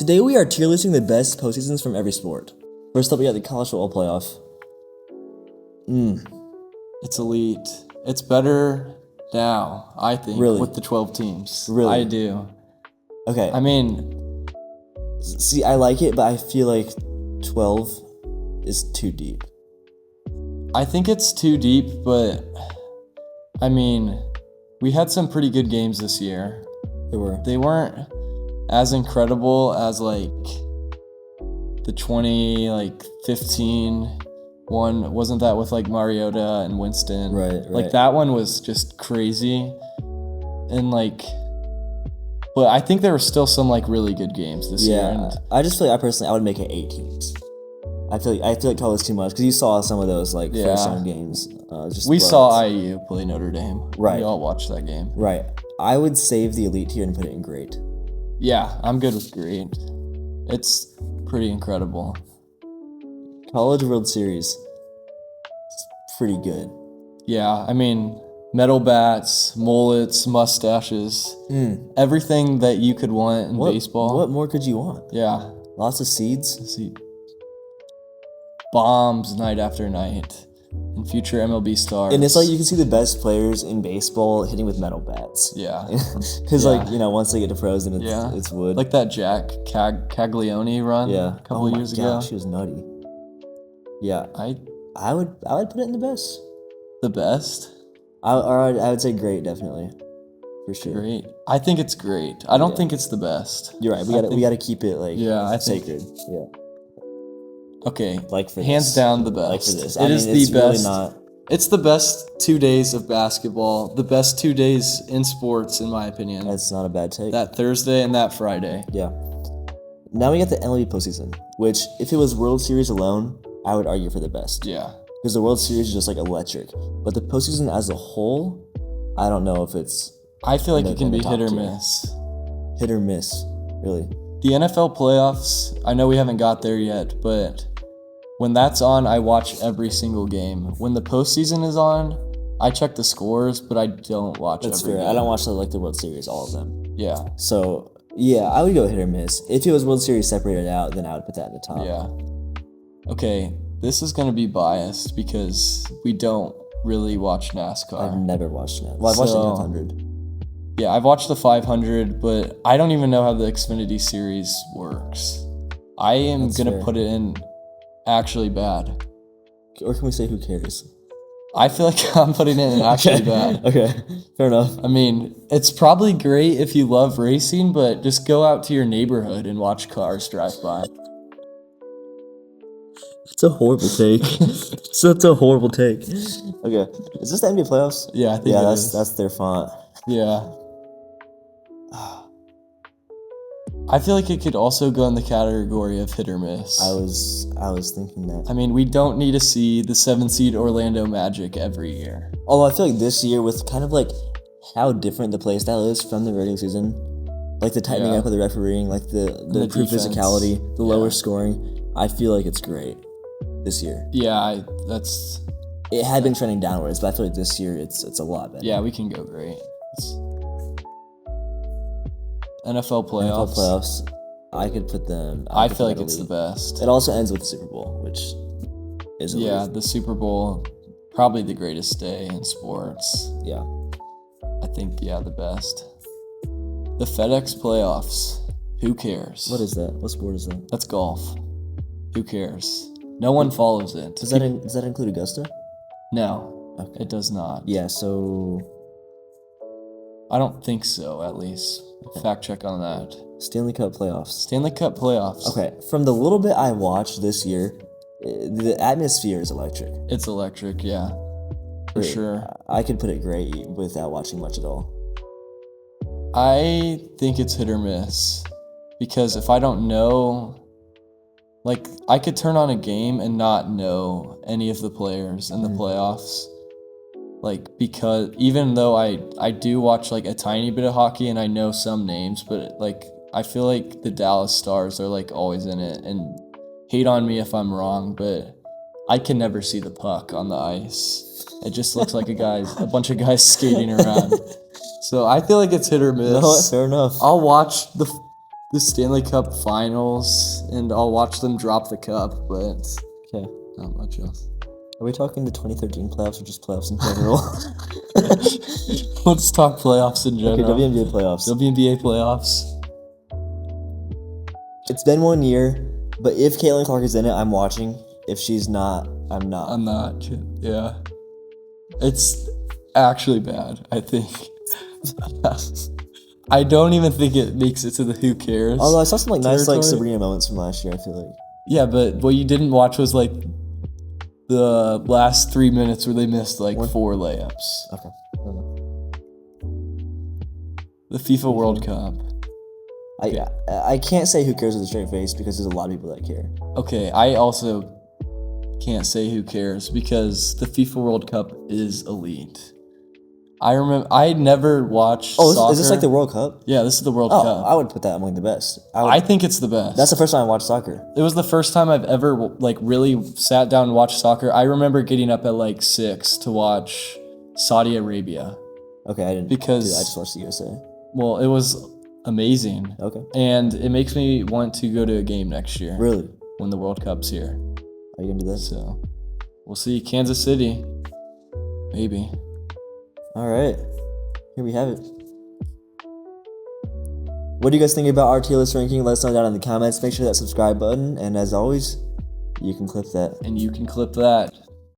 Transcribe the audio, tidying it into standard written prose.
Today we are tier listing the best postseasons from every sport. First up, we got the college football playoff. It's elite. It's better now, I think, Really? with the 12 teams. Really? I do. Okay. I mean, See, I like it, but I feel like 12 is too deep. I think it's too deep, but I mean, we had some pretty good games this year. They weren't as incredible as like the 2015 one. Wasn't that with like Mariota and Winston? Right. Like that one was just crazy. And like, but I think there were still some like really good games this year. Yeah, And I just feel like I would make it 8 teams. I feel like 12 is too much because you saw some of those like first round games. we saw IU play Notre Dame. Right. We all watched that game. Right. I would save the elite tier and put it in great. Yeah, I'm good with great. It's pretty incredible. College World Series, it's pretty good. Yeah, I mean, metal bats, mullets, mustaches, everything that you could want in baseball. What more could you want? Yeah. Lots of seeds. See, bombs night after night, and future MLB stars. And it's like you can see the best players in baseball hitting with metal bats. Yeah. Because once they get to pros, then it's wood. Like that Jack Caglione run a couple of years ago. She was nutty. Yeah. I would put it in the best. The best? I would say great, definitely. For sure. Great. I think it's great. I don't think it's the best. You're right. We gotta keep it sacred. Yeah. Okay. Like for hands this. down the best. Like for this. It is the best. Really it's the best 2 days of basketball. The best 2 days in sports, in my opinion. That's not a bad take. That Thursday and that Friday. Yeah. Now we got the MLB Postseason, which if it was World Series alone, I would argue for the best. Yeah. Because the World Series is just like electric. But the postseason as a whole, I don't know if it's... I feel like it can be hit or miss. Hit or miss, really. The NFL playoffs, I know we haven't got there yet, but when that's on, I watch every single game. When the postseason is on, I check the scores, but I don't watch That's every fair. game. I don't watch the World Series, all of them. Yeah. So, yeah, I would go hit or miss. If it was World Series separated out, then I would put that in the top. Yeah. Okay, this is going to be biased because we don't really watch NASCAR. I've never watched NASCAR. Well, I've watched the 500. Yeah, I've watched the 500, but I don't even know how the Xfinity series works. I am going to put it in actually bad. Or can we say who cares? I feel like I'm putting it in actually bad. Okay, fair enough. I mean, it's probably great if you love racing, but just go out to your neighborhood and watch cars drive by. It's a horrible take. Such a horrible take. Okay, is this the NBA playoffs? Yeah, I think it is. That's their font. Yeah. I feel like it could also go in the category of hit or miss. I was thinking that. I mean, we don't need to see the 7-seed Orlando Magic every year. Although I feel like this year, with kind of like how different the play style is from the regular season, like the tightening up of the refereeing, like the improved physicality, the lower scoring, I feel like it's great this year. Yeah, It had been trending downwards, but I feel like this year it's a lot better. Yeah, we can go great. NFL playoffs. I could put them. I feel like it's the best. It also ends with the Super Bowl, which is the Super Bowl, probably the greatest day in sports. Yeah. I think the best. The FedEx playoffs. Who cares? What is that? What sport is that? That's golf. Who cares? No one follows it. Does that include Augusta? No. Okay. It does not. Yeah, so I don't think so, at least. Okay. Fact check on that. Stanley Cup Playoffs. Stanley Cup Playoffs. Okay, from the little bit I watched this year, the atmosphere is electric. It's electric, yeah. For sure. I could put it great without watching much at all. I think it's hit or miss. Because if I don't know... Like, I could turn on a game and not know any of the players in the playoffs. Like, because even though I do watch, like, a tiny bit of hockey and I know some names, but, like, I feel like the Dallas Stars are, like, always in it. And hate on me if I'm wrong, but I can never see the puck on the ice. It just looks like a bunch of guys skating around. So I feel like it's hit or miss. No, fair enough. I'll watch the the Stanley Cup Finals, and I'll watch them drop the cup, but Okay. not much else. Are we talking the 2013 playoffs or just playoffs in general? Let's talk playoffs in general. Okay, WNBA playoffs. WNBA playoffs. It's been 1 year, but if Caitlin Clark is in it, I'm watching. If she's not, I'm not. I'm not. Yeah. It's actually bad, I think. I don't even think it makes it to the who cares. Although I saw some nice territory. Sabrina moments from last year, I feel like. Yeah, but what you didn't watch was the last 3 minutes where they missed 4 layups. Okay. The FIFA World Cup. I can't say who cares with a straight face because there's a lot of people that care. Okay, I also can't say who cares because the FIFA World Cup is elite. I remember I never watched soccer. Is this the World Cup? Yeah, this is the World Cup. I would put that among the best. I think it's the best. That's the first time I watched soccer. It was the first time I've ever really sat down and watched soccer. I remember getting up at 6 to watch Saudi Arabia. Okay, I didn't. Because I just watched the USA. Well, it was amazing. Okay. And it makes me want to go to a game next year. Really? When the World Cup's here. Are you gonna do that? So, we'll see. Kansas City. Maybe. All right. Here we have it. What do you guys think about our tier list ranking? Let us know down in the comments. Make sure that subscribe button. And as always, you can clip that. And you can clip that.